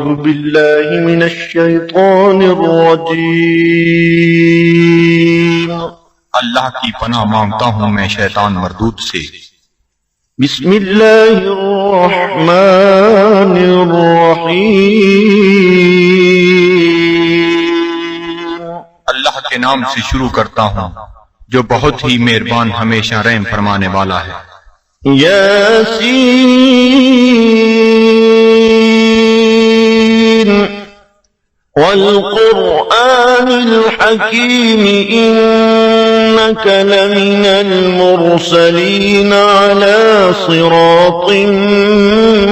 أعوذ بالله من الشيطان الرجيم اللہ کی پناہ مانگتا ہوں میں شیطان مردود سے۔ بسم الله الرحمن الرحيم اللہ کے نام سے شروع کرتا ہوں جو بہت ہی مہربان ہمیشہ رحم فرمانے والا ہے۔ ياسين والقرآن الحكيم إنك لمن المرسلين على صراط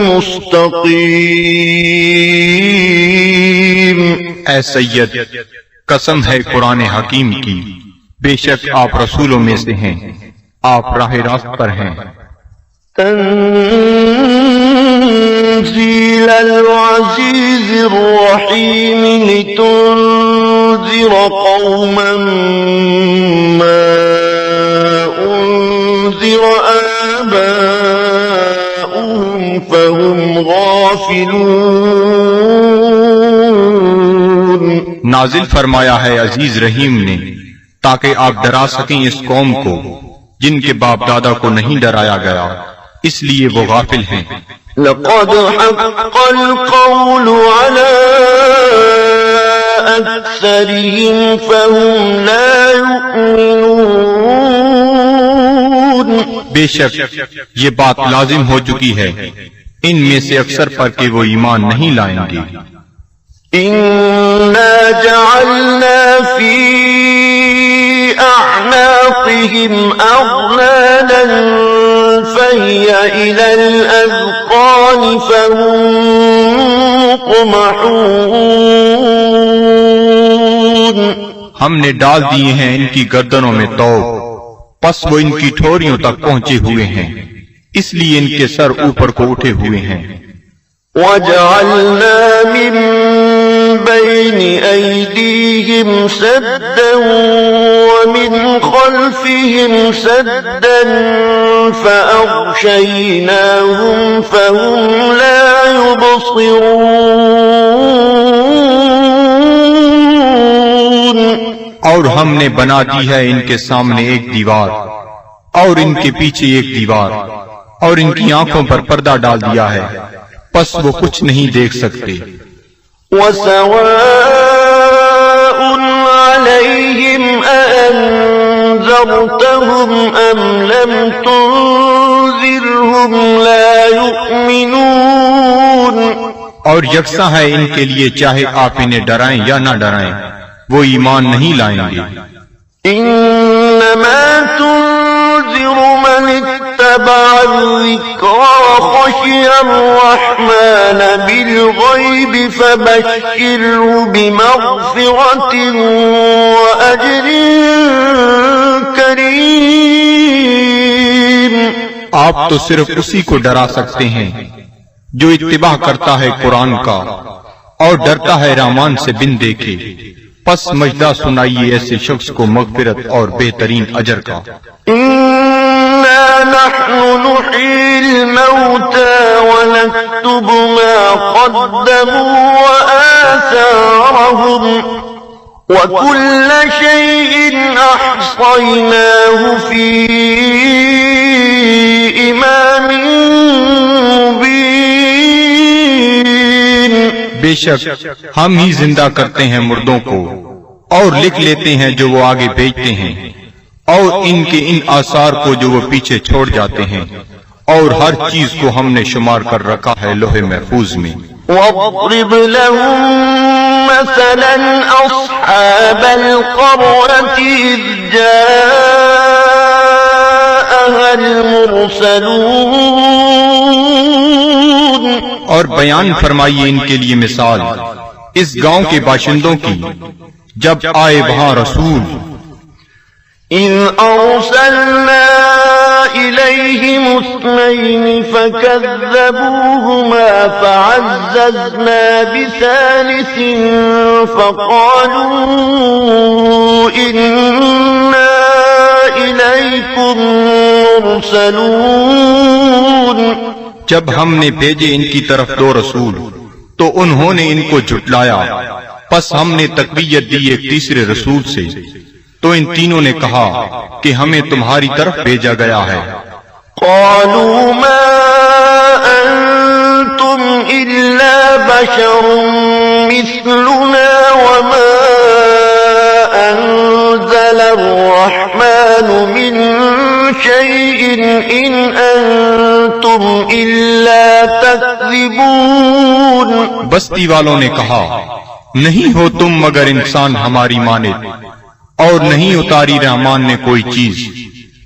مستقيم۔ اے سید، قسم ہے قرآن حکیم کی، بے شک آپ رسولوں میں سے ہیں، آپ راہ راست پر ہیں۔ تنزيل العزيز الرحيم لتنذر قوما ما أنذر آباؤهم فهم غافلون۔ نازل فرمایا ہے عزیز رحیم نے تاکہ آپ ڈرا سکیں اس قوم کو جن کے باپ دادا کو نہیں ڈرایا گیا، اس لیے وہ غافل ہیں۔ لقد حق القول على أكثرهم فهم لا يؤمنون۔ بے شک یہ بات لازم ہو چکی ہے ان میں سے اکثر پر کہ وہ ایمان نہیں لائیں گے۔ إنا جعلنا في أعناقهم أغلالا فهي إلى الأذقان فهم مقمحون۔ ہم نے ڈال دیے ہیں ان کی گردنوں میں توق، پس وہ ان کی ٹھوریوں تک پہنچے ہوئے ہیں، اس لیے ان کے سر اوپر کو اٹھے ہوئے ہیں۔ وَجَعَلْنَا مِن بَيْنِ أَيْدِيهِمْ سَدًّا وَمِنْ خَلْفِهِمْ سَدًّا فَأَغْشَيْنَاهُمْ فَهُمْ لَا يُبْصِرُونَ۔ اور ہم نے بنا دی ہے ان کے سامنے ایک دیوار اور ان کے پیچھے ایک دیوار، اور ان کی آنکھوں پر پردہ ڈال دیا ہے، پس وہ کچھ نہیں دیکھ سکتے۔ وَسَوَاءٌ عَلَيْهِمْ أَأَنذَرْتَهُمْ أَمْ لَمْ تُنذِرْهُمْ لَا يُؤْمِنُونَ۔ اور یکساں ہے ان کے لیے چاہے آپ انہیں ڈرائیں یا نہ ڈرائیں، وہ ایمان نہیں لائیں گے۔ إِنَّمَا تُنذِرُ مَنِ اتَّبَعَ الذِّكْرَ وَخَشِيَ الرَّحْمَنَ بِالْغَيْبِ فَبَشِّرْهُ بِمَغْفِرَةٍ وَأَجْرٍ كَرِيمٍ۔ آپ تو صرف اسی کو ڈرا سکتے ہیں جو اتباع کرتا ہے قرآن کا اور ڈرتا ہے رحمان سے بن دیکھے، پس مجدہ سنائیے ایسے شخص کو مغفرت اور بہترین اجر کا۔ إِنَّا نَحْنُ نُحْيِي الْمَوْتَى وَنَكْتُبُ مَا قَدَّمُوا وَآثَارَهُمْ وَكُلَّ شَيْءٍ أَحْصَيْنَاهُ فِي إِمَامٍ مُبِينٍ۔ بے شک ہم ہی زندہ کرتے ہیں مردوں کو اور لکھ لیتے ہیں جو وہ آگے بھیجتے ہیں، اور ان کے ان آثار کو جو وہ پیچھے چھوڑ جاتے ہیں، اور ہر چیز کو ہم نے شمار کر رکھا ہے لوح محفوظ میں۔ وَاضْرِبْ لَهُم مَّثَلًا أَصْحَابَ الْقَرْيَةِ إِذْ جَاءَهَا الْمُرْسَلُونَ۔ اور بیان فرمائیے ان کے لیے مثال اس گاؤں کے باشندوں کی جب آئے وہاں رسول۔ إِذْ أَرْسَلْنَا إِلَيْهِمُ اثْنَيْنِ فَكَذَّبُوهُمَا فَعَزَّزْنَا بِثَالِثٍ فَقَالُوا إِنَّا إِلَيْكُمْ مُرْسَلُونَ۔ جب ہم نے بھیجے ان کی طرف دو رسول تو انہوں نے ان کو جھٹلایا، پس ہم نے تقویت دی ایک تیسرے رسول سے، تو ان تینوں نے کہا کہ ہمیں تمہاری طرف بھیجا گیا ہے۔ قالوا ما أنتم إلا بشر مثلنا وما أنزل الرحمن من شيء إن أنتم إلا تكذبون۔ بستی والوں نے کہا نہیں ہو تم مگر انسان ہماری مانند، اور نہیں اتاری رحمان نے کوئی چیز،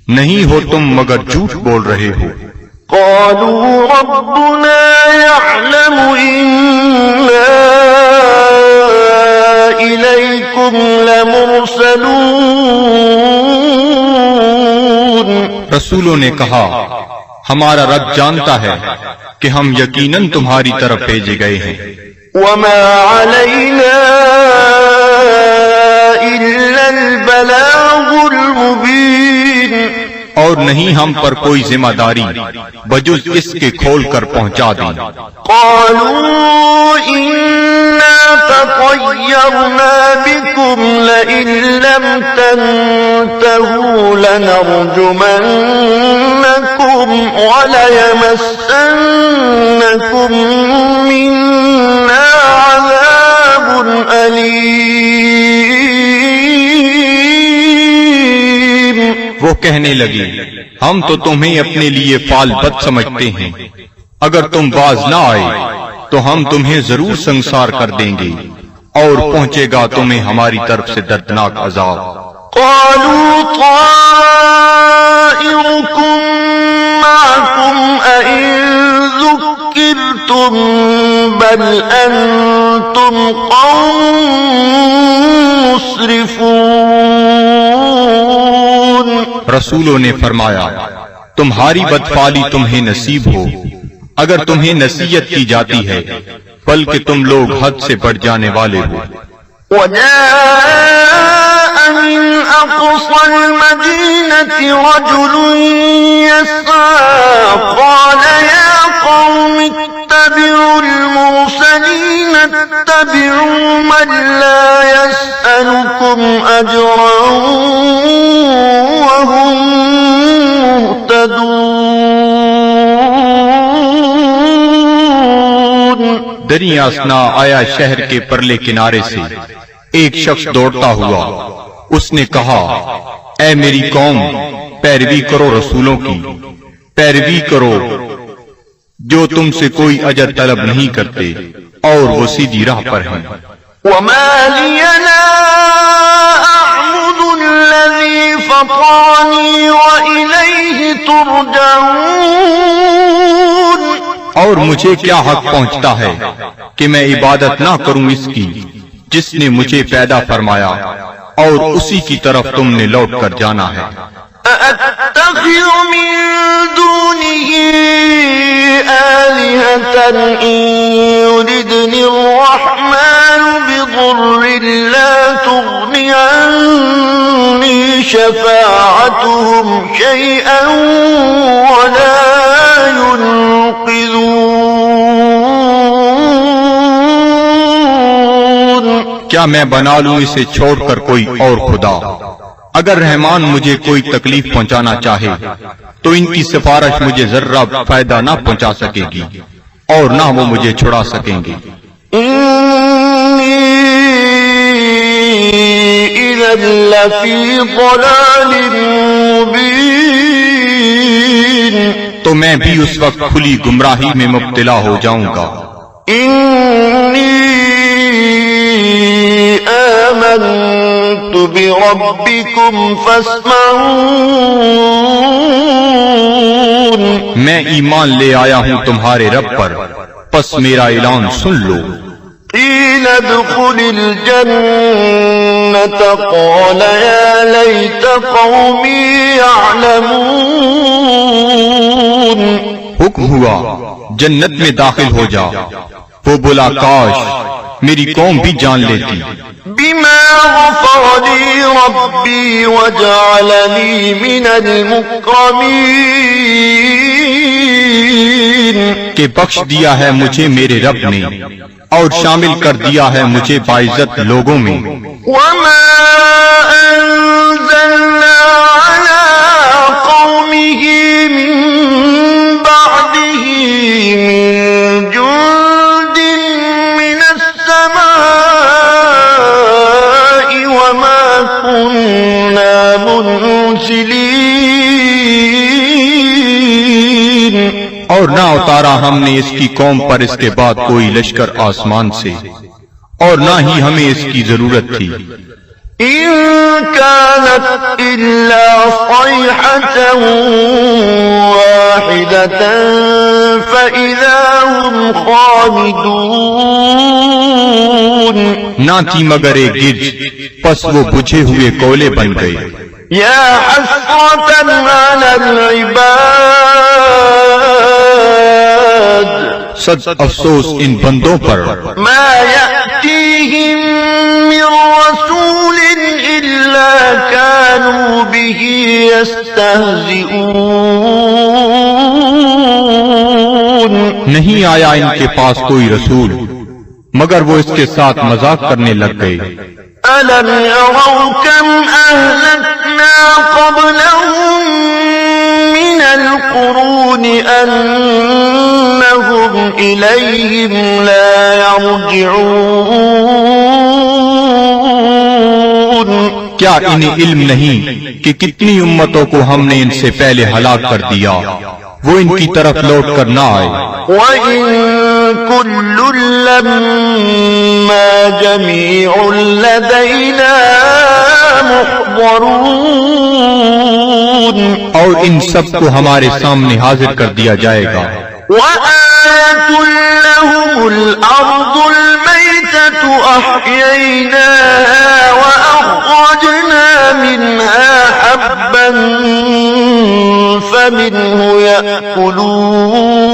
نہیں ہو تم مگر جھوٹ بول رہے ہو۔ قالوا ربنا يعلم إنا إليكم لمرسلون۔ رسولوں نے کہا ہمارا رب جانتا ہے کہ ہم یقیناً تمہاری طرف بھیجے گئے ہیں۔ وما علينا إلا البلاغ المبين۔ اور نہیں ہم پر کوئی ذمہ داری بجز اس کے کھول کر پہنچا دیں۔ قالوا إنا تطيرنا بكم لئن لم تنتهوا لنرجمنكم وليمسنكم منا عذاب أليم۔ وہ کہنے لگے ہم تو تمہیں اپنے لیے فال بد سمجھتے ہیں، اگر تم باز نہ آئے تو ہم تمہیں ضرور سنسار کر دیں گے، اور پہنچے گا تمہیں ہماری طرف سے دردناک عذاب۔ قالوا طائركم معكم أئن ذكرتم بل أنتم قوم مسرفون۔ رسولوں نے فرمایا تمہاری بدفعلی تمہیں نصیب ہو اگر تمہیں نصیحت کی جاتی ہے، بلکہ تم لوگ حد سے بڑھ جانے والے ہو۔ وجاء من أقصى المدينة رجل يسعى قال يا قوم اتبعوا المرسلين اتبعوا من لا يسألكم أجرا وهم مهتدون۔ دریں اثنا آیا شہر کے پرلے کنارے سے ایک شخص دوڑتا ہوا، اس نے کہا اے میری قوم، پیروی کرو رسولوں کی، پیروی کرو جو تم سے کوئی اجر طلب نہیں کرتے اور وہ سیدھی راہ پر ہیں۔ وما لي لا أعبد الذي فطرني وإليه ترجعون۔ اور مجھے کیا حق پہنچتا ہے کہ میں عبادت نہ کروں اس کی جس نے مجھے پیدا فرمایا اور اسی کی طرف تم نے لوٹ کر جانا ہے۔ أأتخذ من دونه آلهة إن يردني الرحمن بضر لا تغني عني شفاعتهم شيئا ولا ينقذون۔ کیا میں بنا لوں اسے چھوڑ کر کوئی اور خدا؟ اگر رحمان مجھے کوئی تکلیف پہنچانا چاہے تو ان کی سفارش مجھے ذرہ فائدہ نہ پہنچا سکے گی اور نہ وہ مجھے چھڑا سکیں گے۔ إني إذا لفي ضلال مبين۔ تو میں بھی اس وقت کھلی گمراہی میں مبتلا ہو جاؤں گا۔ إني آمنت بربكم فاسمعون۔ میں ایمان لے آیا ہوں تمہارے رب پر، پس میرا اعلان سن لو۔ قيل ادخل الجنة قال يا ليت قومي يعلمون۔ حکم ہوا جنت میں داخل ہو جا، وہ بولا کاش میری قوم بھی جان لیتی۔ بما غفر لي ربي وجعلني من المكرمين۔ کہ بخش دیا ہے مجھے میرے رب نے اور شامل کر دیا ہے مجھے باعزت لوگوں میں. وما أنزلنا على قومه من بعده من جند من السماء وما كنا منزلين. اور نہ اتارا ہم نے اس کی قوم پر اس کے بعد کوئی لشکر آسمان سے اور نہ ہی ہمیں اس کی ضرورت تھی. إن كانت إلا صيحة واحدة فإذا هم خامدون. نہ تھی مگر ایک گرج، پس وہ بجھے ہوئے کولے بن گئے. يا حسرة على العباد صد افسوس ان بندوں پر ما يأتيهم من رسول إلا كانوا به يستهزئون. نہیں آیا ان کے پاس کوئی رسول مگر وہ اس کے ساتھ مذاق کرنے لگ گئے. ألم يروا كم أهلكنا قبلهم من القرون أنهم إليهم لا يرجعون. کیا انہیں علم نہیں کہ کتنی امتوں کو ہم نے ان سے پہلے ہلاک کر دیا وہ ان کی طرف لوٹ کر نہ آئے. وإن كل لما جميع لدينا محضرون. اور ان سب کو ہمارے سامنے حاضر کر دیا جائے گا. وآية لهم الأرض الميتة أحييناها وأخرجنا منها حبا فمنه يأكلون.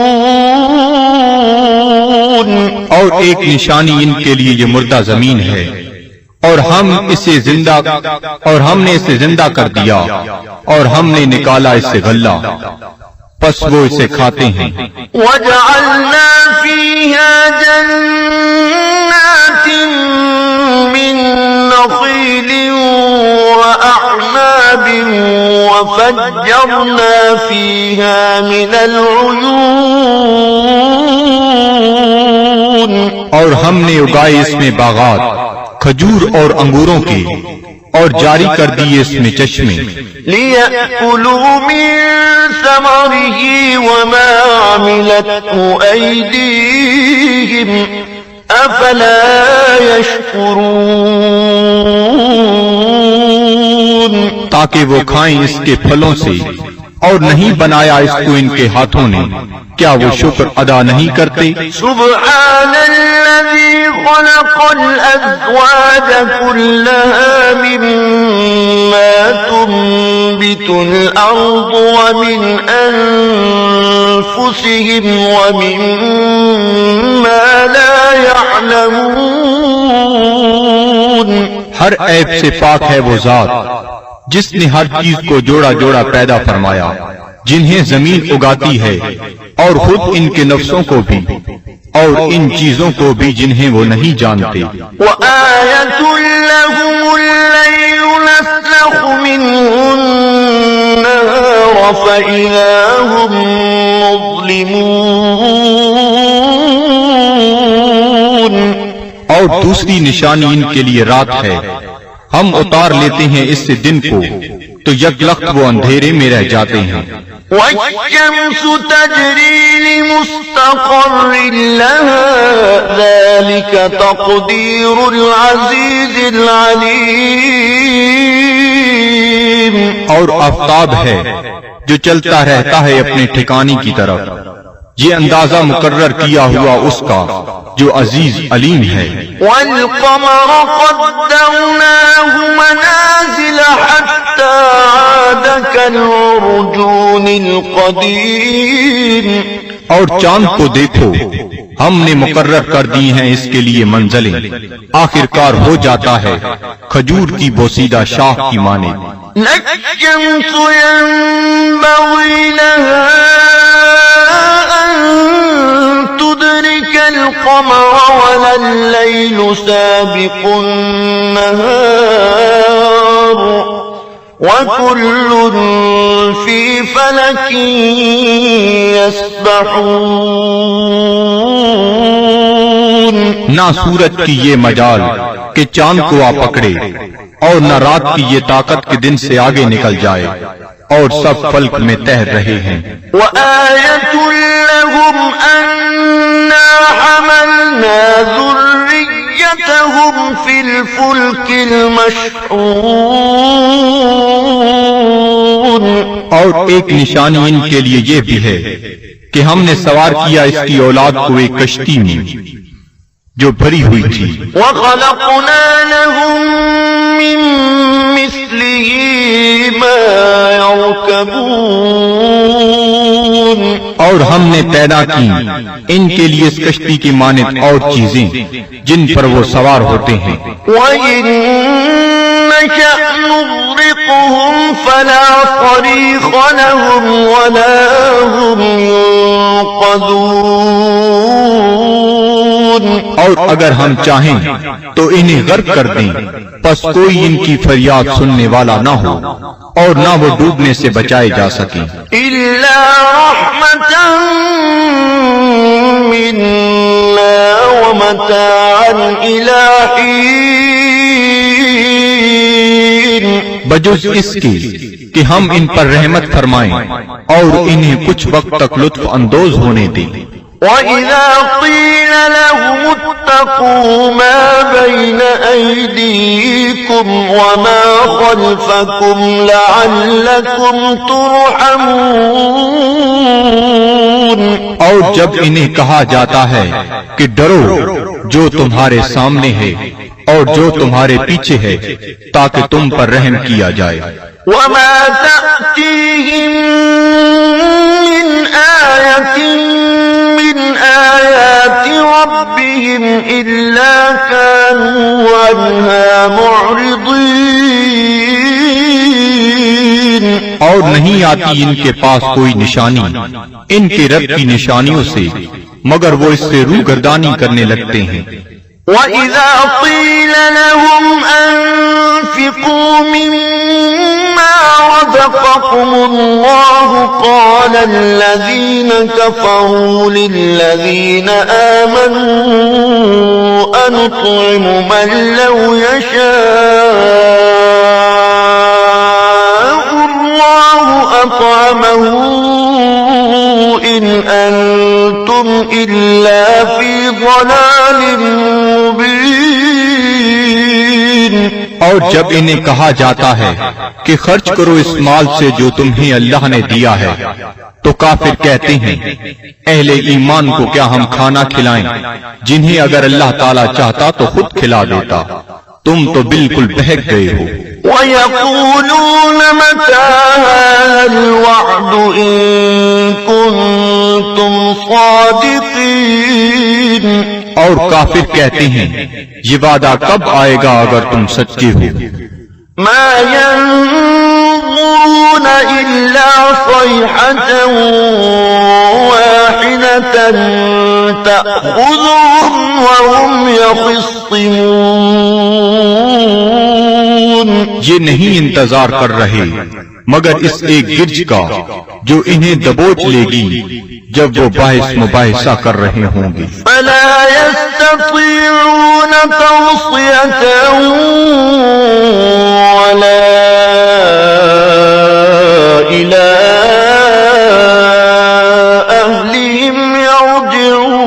اور ایک نشانی ان کے لیے یہ مردہ زمین ہے اور ہم نے اسے زندہ کر دیا اور ہم نے نکالا اس سے غلہ پس وہ اسے کھاتے ہیں. وجعلنا فيها جنات من نخيل وأعناب وفجرنا فيها من العيون. اور ہم نے اگائے اس میں باغات کھجور اور انگوروں کے اور جاری کر دیے اس میں چشمے. ليأكلوا من ثمره وما عملته أيديهم أفلا يشكرون. تاکہ وہ کھائیں اس کے پھلوں سے اور نہیں بنایا اس کو ان کے ہاتھوں نے کیا وہ شکر ادا نہیں کرتے. سبحان الذي خلق الأزواج كلها مما تنبت الأرض ومن أنفسهم ومما لا يعلمون. ہر عیب سے پاک ہے وہ ذات جس نے ہر چیز کو جوڑا جوڑا پیدا فرمایا جنہیں زمین اگاتی ہے اور خود ان کے نفسوں کو بھی اور ان چیزوں کو بھی جنہیں وہ نہیں جانتے. وآية لهم الليل نسلخ منه النهار فإذا هم مظلمون. اور دوسری نشانی ان کے لیے رات ہے ہم اتار لیتے ہیں اس سے دن کو تو یک لخت وہ اندھیرے میں رہ جاتے ہیں. والشمس تجري لمستقر لها ذلك تقدير العزيز العليم. اور آفتاب ہے جو چلتا رہتا ہے اپنے ٹھکانے کی طرف یہ اندازہ مقرر کیا ہوا اس کا جو عزیز علیم ہے. والقمر قدرناه منازل حتى عاد كالعرجون القديم. اور چاند کو دیکھو ہم نے مقرر کر دی ہیں اس کے لیے منزلیں آخر کار ہو جاتا ہے کھجور کی بوسیدہ شاخ کی مانند. الشمس ينبغي لها أن تدرك القمر ولا الليل سابق النهار وكل في فلك يسبحون. نہ سورج کی یہ مجال کہ چاند کو آ پکڑے، اور نہ رات کی یہ طاقت کہ دن سے آگے نکل جائے، اور سب فلک میں تیر رہے ہیں. وآية لهم أنا حملنا ذريتهم في الفلك المشحون. اور ایک نشانی ان کے لیے یہ بھی ہے کہ ہم نے سوار کیا اس کی اولاد کو ایک کشتی میں جو بھری ہوئی تھی. وخلقنا لهم من مثله ما يركبون. اور ہم نے پیدا کی ان کے لیے اس کشتی کی مانند اور چیزیں جن پر وہ سوار ہوتے ہیں. وَإِن نَّشَأْ نُغْرِقْهُمْ فَلَا صَرِيخَ لَهُمْ وَلَا هُمْ يُنقَذُونَ. اور اگر ہم چاہیں تو انہیں غرق کر دیں، پس کوئی ان کی فریاد سننے والا نہ ہو اور نہ وہ ڈوبنے سے بچائے جا سکیں. إِلَّا رَحْمَةً مِّنَّا وَمَتَاعًا إِلَىٰ حِينٍ. بجز اس کے کہ ہم ان پر رحمت فرمائیں اور انہیں کچھ وقت تک لطف اندوز ہونے دیں. وَإِذَا قِيلَ لَهُمُ اتَّقُوا مَا بَيْنَ أَيْدِيكُمْ وَمَا خَلْفَكُمْ لَعَلَّكُمْ تُرْحَمُونَ. اور جب انہیں کہا جاتا ہے کہ ڈرو جو تمہارے سامنے ہے اور جو تمہارے پیچھے ہے تاکہ تم پر رحم کیا جائے. وَمَا تَأْتِيهِم مِّنْ آيَةٍ من آيات ربهم إلا كانوا عنها معرضين. اور نہیں آتی ان کے پاس کوئی نشانی ان کے رب کی نشانیوں سے مگر وہ اس سے روگردانی کرنے لگتے ہیں. وَإِذَا قِيلَ لَهُمْ أَنفِقُوا مِمَّا رَزَقَكُمُ اللَّهُ قَالَ الَّذِينَ كَفَرُوا لِلَّذِينَ آمَنُوا أَنُطْعِمُ مَن لَّوْ يَشَاءُ اللَّهُ أَطْعَمَهُ إِنْ أَنتُمْ إِلَّا فِي ضَلَالٍ مُبِينٍ. اور جب انہیں کہا جاتا ہے کہ خرچ کرو اس مال سے جو تمہیں اللہ نے دیا ہے تو کافر کہتے ہیں اہل ایمان کو کیا ہم کھانا کھلائیں جنہیں اگر اللہ تعالیٰ چاہتا تو خود کھلا دیتا، تم تو بالکل بہک گئے ہو. وَيَقُولُونَ مَتَىٰ هَٰذَا الْوَعْدُ إِن كُنتُمْ صَادِقِينَ. اور کافر کہتے ہیں یہ وعدہ کب آئے گا اگر تم سچے ہو. مَا يَنظُرُونَ إِلَّا صَيْحَةً وَاحِدَةً تَأْخُذُهُمْ وَهُمْ يَخِصِّمُونَ. یہ نہیں انتظار کر رہے مگر اس ایک گرج کا جو انہیں دبوچ لے گی جب وہ باعث مباحثہ کر رہے ہوں گے. فَلَا يَسْتَطِيعُونَ تَوْصِيَةً وَلَا إِلَىٰ أَهْلِهِمْ يَرْجِعُونَ.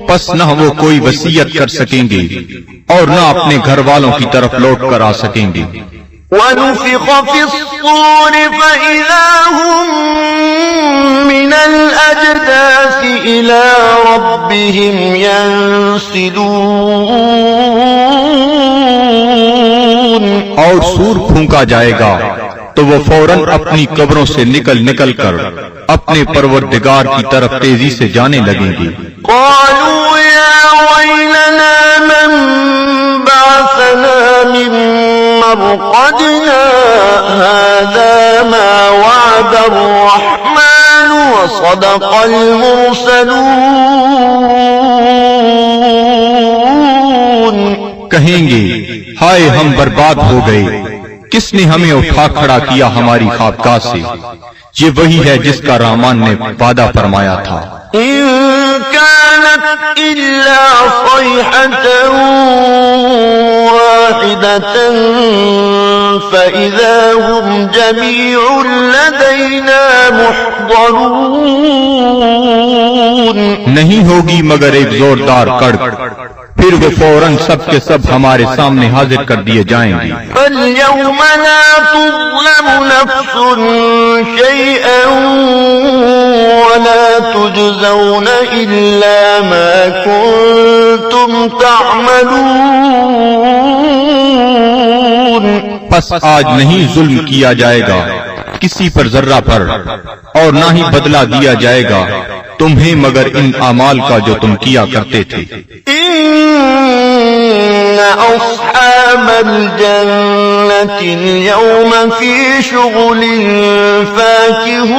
پس نہ وہ کوئی وصیت کر سکیں گے اور نہ اپنے گھر والوں کی طرف لوٹ کر آ سکیں گے. وَنُفِخَ فِي الصُّورِ فَإِذَا هُم مِّنَ الْأَجْدَاثِ إِلَىٰ رَبِّهِمْ يَنسِلُونَ. اور سور پھونکا جائے گا تو وہ فوراً اپنی قبروں سے نکل کر اپنے پروردگار کی طرف تیزی سے جانے لگیں گے. قَالُوا يَا وَيْلَنَا مَن بَعَثَنَا مِن مَّرْقَدِنَا هَٰذَا مَا وَعَدَ الرَّحْمَٰنُ وصدق المرسلون. کہیں گے ہائے ہم برباد ہو گئے، کس نے ہمیں اٹھا کھڑا کیا ہماری خوابگاہ سے؟ یہ وہی ہے جس کا رحمان نے وعدہ فرمایا تھا. إن كانت إلا صيحة واحدة فإذا هم جميع لدينا محضرون. نہیں ہوگی مگر ایک زوردار کڑک، پھر وہ فوراً سب کے سب ہمارے سامنے حاضر کر دیے جائیں گے. فاليوم لا تظلم نفس شيئا ولا تجزون إلا ما كنتم تعملون. پس آج نہیں ظلم کیا جائے گا کسی پر ذرہ پر، اور نہ ہی بدلہ دیا جائے گا تمہیں مگر ان اعمال کا جو تم کیا کرتے تھے. إن أصحاب الجنة اليوم في شغل فاكهون.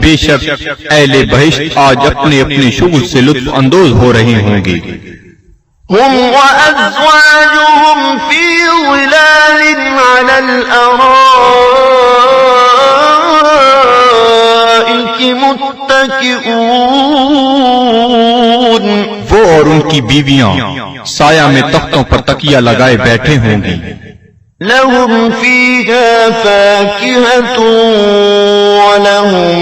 بے شک اہل بہشت آج اپنے اپنے شغل سے لطف اندوز ہو رہے ہوں گے. هم وأزواجهم في ظلال على الأرائك متكئون. وہ اور ان کی بیویاں سایہ میں تختوں پر تکیہ لگائے بیٹھے ہوں گی. لهم فيها فاكهة ولهم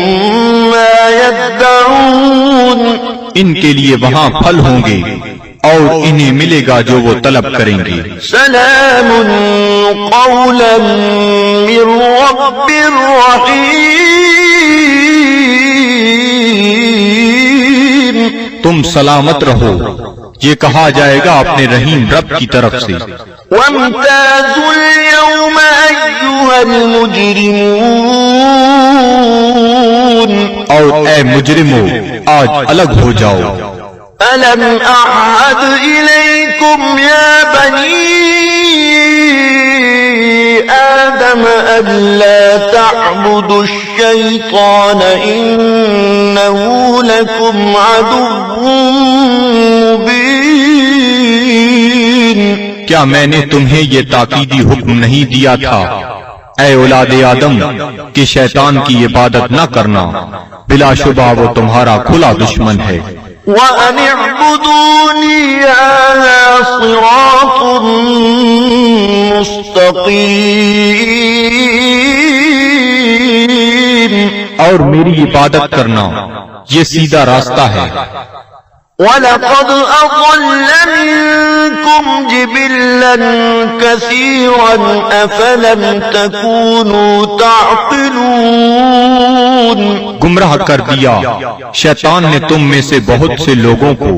ما يدعون. ان کے لیے وہاں پھل ہوں گے اور انہیں ملے گا جو وہ طلب کریں گے. سلام قولا من رب رحیم. تم سلامت رہو، یہ کہا جائے گا اپنے رحیم رب کی طرف سے. وامتازوا اليوم أيها المجرمون. اور اے مجرمو آج الگ ہو جاؤ. ألم أعهد إليكم يا بني آدم ألا تعبدوا الشيطان إنه لكم عدو مبين. کیا میں نے تمہیں یہ تاکیدی حکم نہیں دیا تھا اے اولاد آدم کہ شیطان کی عبادت نہ کرنا، بلا شبہ وہ تمہارا کھلا دشمن ہے. وَأَنِ اعْبُدُونِي هَذَا صِرَاطٌ مُسْتَقِيمٌ. اور میری عبادت کرنا یہ سیدھا راستہ ہے. وَلَقَدْ أَضَلَّ مِنكُمْ جِبِلًّا كَثِيرًا أَفَلَمْ تَكُونُوا تَعْقِلُونَ. گمراہ کر دیا شیطان نے تم میں سے بہت سے لوگوں کو،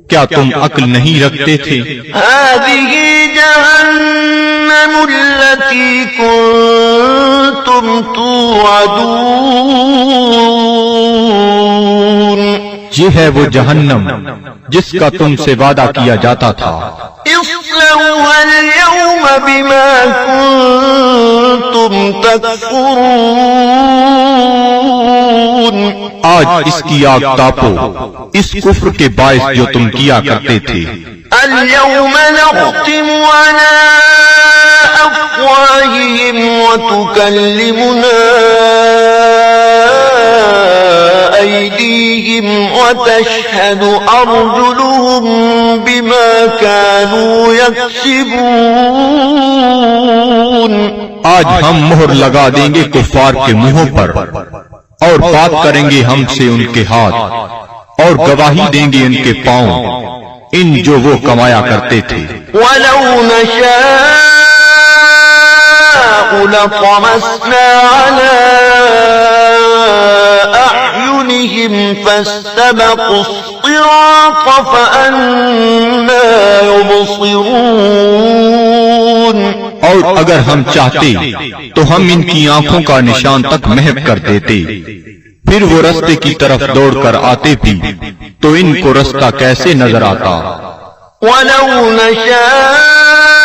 کیا تم عقل نہیں رکھتے تھے؟ هذه جهنم التي كنتم توعدون. یہ ہے وہ جہنم جس کا تم سے وعدہ کیا جاتا تھا. اصلوها اليوم بما كنتم تكفرون. آج اس کی آگ تاپو اس کفر کے باعث جو تم کیا کرتے تھے. اليوم نختم على أفواههم وتكلمنا أيديهم وتشهد أرجلهم بما كانوا يكسبون. آج ہم مہر لگا دیں گے کفار کے منہوں پر، اور بات کریں گے ہم سے ان کے ہاتھ، اور گواہی دیں گے ان کے پاؤں ان جو وہ کمایا کرتے تھے. وَلَوْ نَشَاءُ لَطَمَسْنَا عَلَىٰ أَعْيُنِهِمْ فَاسْتَبَقُوا الصِّرَاطَ فَأَنَّىٰ يُبْصِرُونَ. اور اگر ہم چاہتے تو ہم ان کی آنکھوں کا نشان تک محو کر دیتے، پھر وہ رستے کی طرف دوڑ کر آتے بھی تو ان کو رستہ کیسے نظر آتا. وَلَوْ نَشَاءُ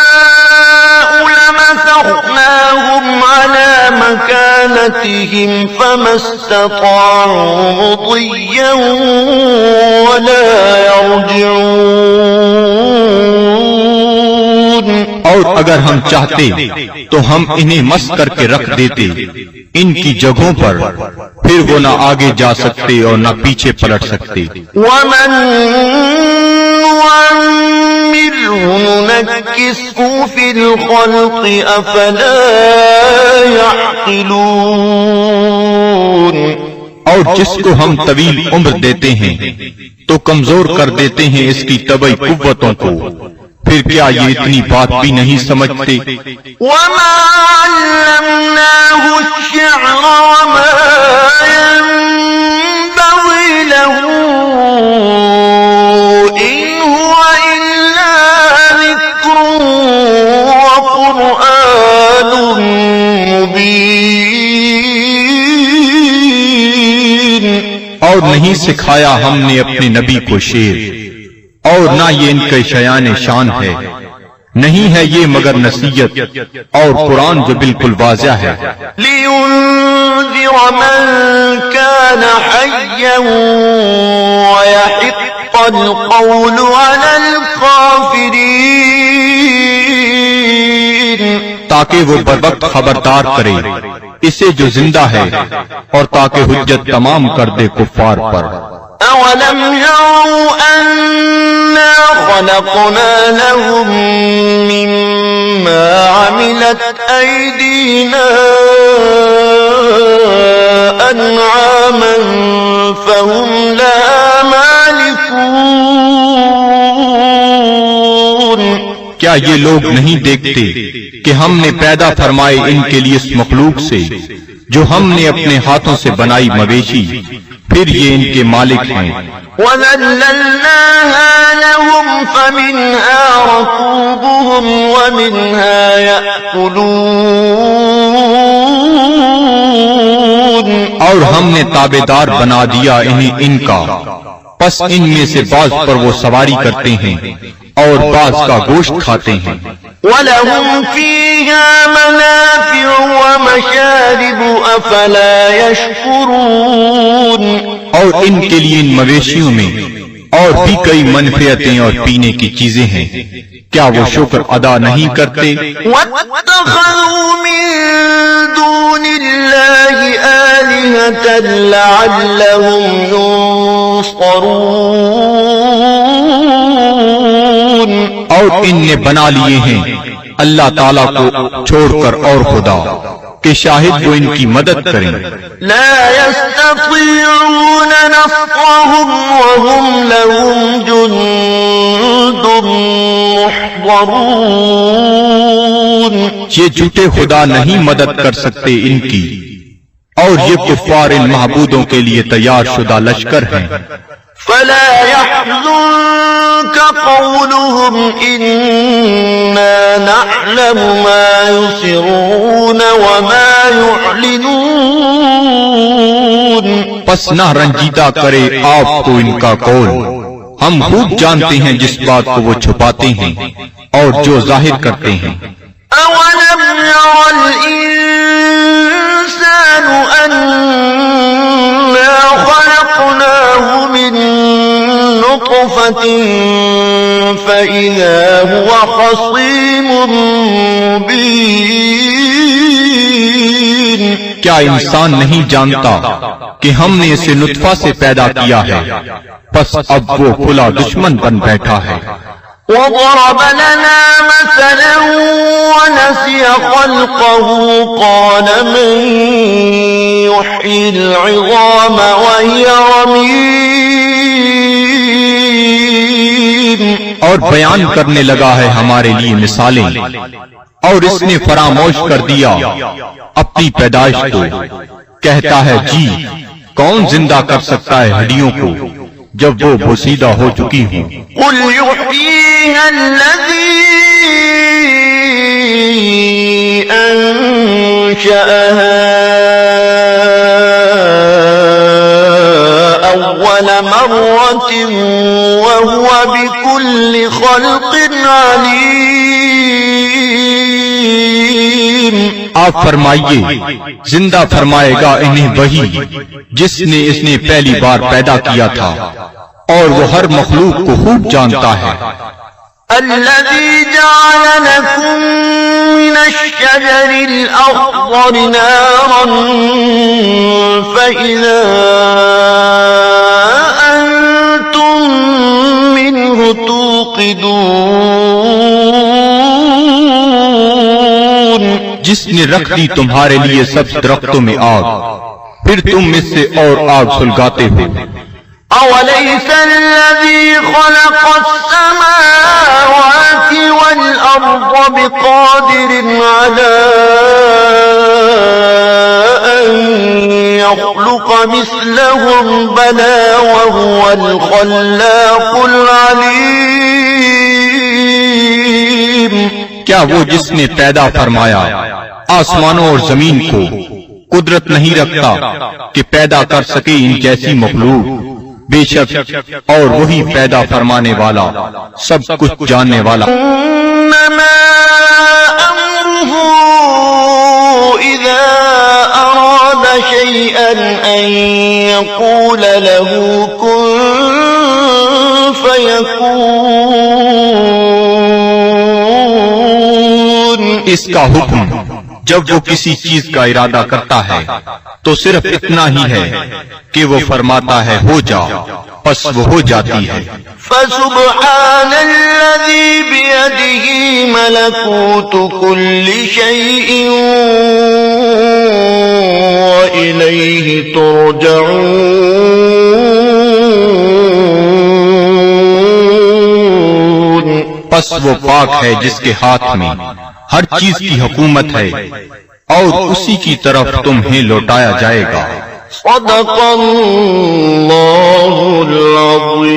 لَمَسَخْنَاهُمْ عَلَىٰ مكانتهم فما استطاعوا مضيا ولا يرجعون. اور اگر ہم چاہتے تو ہم انہیں مس کر کے رکھ دیتے ان کی جگہوں پر، پھر وہ نہ آگے جا سکتے اور نہ پیچھے پلٹ سکتے. ومن نعمره ننكسه في الخلق أفلا يعقلون. اور جس کو ہم طویل عمر دیتے ہیں تو کمزور کر دیتے ہیں اس کی طبعی قوتوں کو، پھر کیا یہ اتنی بات بھی نہیں سمجھتے؟ وما علمناه الشعر وما ينبغي له إن هو إلا ذكر وقرآن مبين. اور نہیں سکھایا ہم نے اپنے نبی کو شعر، اور نہ یہ ان کے شیان شان ہے، نہیں ہے یہ مگر نصیحت اور قرآن جو بالکل واضح ہے. لِيُنذِرَ مَن كَانَ حَيًّا وَيَحِقَّ الْقَوْلُ عَلَى الْكَافِرِينَ. تاکہ وہ بروقت خبردار کرے اسے جو زندہ ہے، اور تاکہ حجت تمام کر دے کفار پر. أَوَلَمْ يَرَوْا أَنَّا خَلَقْنَا لَهُم مِّمَّا عَمِلَتْ أَيْدِينَا أَنْعَامًا فَهُمْ لَهَا مَالِكُونَ. کیا یہ لوگ نہیں دیکھتے کہ ہم نے پیدا فرمائے ان کے لیے اس مخلوق سے جو ہم نے اپنے ہاتھوں سے بنائی مویشی، پھر یہ ان کے مالک ہیں. وَذَلَّلْنَاهَا لَهُمْ فَمِنْهَا رَكُوبُهُمْ وَمِنْهَا يَأْكُلُونَ. اور ہم نے تابعدار بنا دیا انہیں ان کا، پس ان میں سے بعض پر وہ سواری کرتے ہیں اور بعض کا گوشت کھاتے ہیں. وَلَهُمْ فِيهَا مَنَافِعُ وَمَشَارِبُ أَفَلَا يَشْكُرُونَ. اور ان کے لیے ان مویشیوں میں اور بھی کئی منفعتیں اور پینے کی چیزیں ہیں، کیا وہ شکر ادا نہیں کرتے؟ وَاتَّخَذُوا مِن دُونِ اللَّهِ آلِهَةً لَعَلَّهُمْ يُنصَرُونَ. اور ان نے بنا لیے ہیں اللہ تعالیٰ کو چھوڑ کر اور خدا کہ شاہد وہ ان کی مدد کریں. لا يستطيعون نصرهم وهم لهم جند محضرون. یہ جھوٹے خدا نہیں مدد کر سکتے ان کی، اور یہ کفار ان معبودوں کے لیے تیار شدہ لشکر ہیں. فلا يحزنك قولهم إنا نعلم ما يسرون وما يعلنون. پس نہ رنجیدہ کرے آپ کو ان کا قول، ہم خوب جانتے ہیں جس بات کو وہ چھپاتے ہیں اور جو ظاہر کرتے ہیں. أولم ير الإنسان أنا خلقناه من نطفة فإذا هو خصيم مبين. کیا انسان نہیں جانتا کہ ہم نے اسے نطفہ سے پیدا کیا ہے، پس اب وہ کھلا دشمن بن بیٹھا ہے. وضرب لنا مثلا ونسي خلقه قال من يحيي العظام وهي رميم. اور بیان کرنے لگا ہے ہمارے لیے مثالیں، اور اس نے فراموش کر دیا اپنی پیدائش کو. کہتا ہے جی کون زندہ کر سکتا ہے ہڈیوں کو جب وہ بوسیدہ ہو چکی ہوں. قل يحييها الذي أنشأها أول مرة وهو بكل خلق عليم. آپ فرمائیے زندہ فرمائے گا انہیں وہی جس نے اس نے پہلی بار پیدا کیا تھا، اور وہ ہر مخلوق کو خوب جانتا ہے۔ الذي جعل لكم من الشجر الأخضر نارا فإذا أنتم منه توقدون، جس نے رکھ دی تمہارے لیے سب درختوں میں آگ، پھر تم اس سے اور آگ سلگاتے ہو۔ أوليس الذي خلق السماوات والأرض بقادر على أن يخلق مثلهم بلى وهو الخلاق العليم؟ کیا وہ جس نے پیدا فرمایا آسمانوں اور زمین کو قدرت نہیں رکھتا کہ پیدا کر سکے ان جیسی مخلوق؟ بے شک اور وہی پیدا فرمانے والا سب کچھ جاننے والا۔ إنما أمره إذا أراد شيئا أن يقول له كن فيكون، اس کا حکم جب وہ کسی چیز کا ارادہ کرتا ہے تو صرف اتنا ہی ہے کہ وہ فرماتا ہے ہو جا، پس وہ ہو جاتی ہے۔ فسبحان الذي بيده ملكوت كل شيء وإليه ترجعون، پس وہ پاک ہے جس کے ہاتھ میں ہر چیز کی حکومت ہے اور اسی کی طرف تمہیں لوٹایا جائے گا۔ صدق اللہ العظیم۔